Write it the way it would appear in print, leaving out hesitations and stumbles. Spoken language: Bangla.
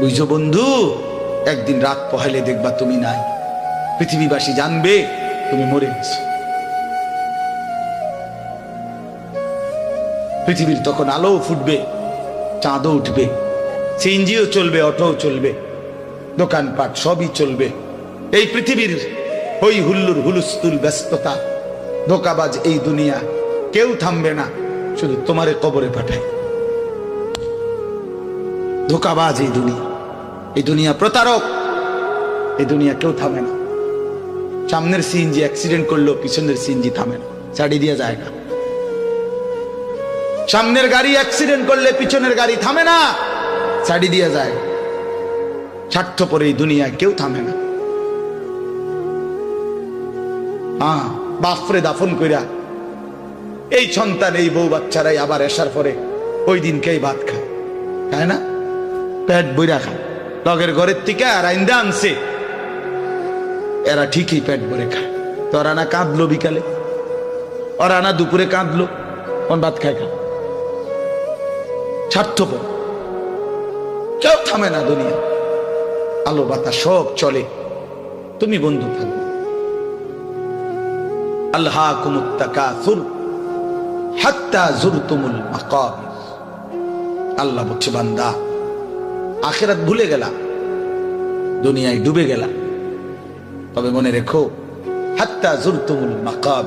বুঝছো বন্ধু, একদিন রাত পোহাইলে দেখবা তুমি নাই, পৃথিবীবাসী জানবে তুমি মরে গেছো। পৃথিবীর তখন আলো ফুটবে, চাঁদও উঠবে, সিএনজিও চলবে, অটোও চলবে, দোকানপাট সবই চলবে। এই পৃথিবীর হই হুল্লুর হুলুস্থুল ব্যস্ততা, ধোকাবাজ এই দুনিয়া, কেউ থামবে না, শুধু তোমারে কবরে পাঠায়। ধোকাবাজ এই দুনিয়া, এই দুনিয়া প্রতারক, এই দুনিয়া কেউ থামে না। সামনের সিএনজি অ্যাক্সিডেন্ট করলো, পিছনের সিএনজি থামে না, ছাড়ি দিয়ে যায় না। সামনের গাড়ি অ্যাক্সিডেন্ট করলে পিছনের গাড়ি থামে না, ছাড়ি দিয়ে যায়। স্বার্থপর এই দুনিয়ায় কেউ থামে না। হ্যাঁ, বাপরে দাফন কইরা এই সন্তান, এই বউ বাচ্চারাই আবার এসার পরে ওই দিনকেই ভাত খায়, তাই না? পেট বইরা খায়, লগের ঘরের থেকে আর আইন্দা আনছে, এরা ঠিকই পেট ভরে খায়। তো ওরা না কাঁদলো বিকালে, ওরা না দুপুরে কাঁদলো, কোন ভাত খায় খা। স্বার্থপর, কেউ থামে না দুনিয়া, আলো বাতাস সব চলে, তুমি বন্ধু থাকবে। আল্লাহকুমুত তাকাসুর হাত্তা যুরতুমুল মাকাবির। আল্লাহ বলছে, বান্দা আখিরাত ভুলে গেলা, দুনিয়ায় ডুবে গেলা, তবে মনে রেখো হাত্তা যুরতুমুল মাকাবির।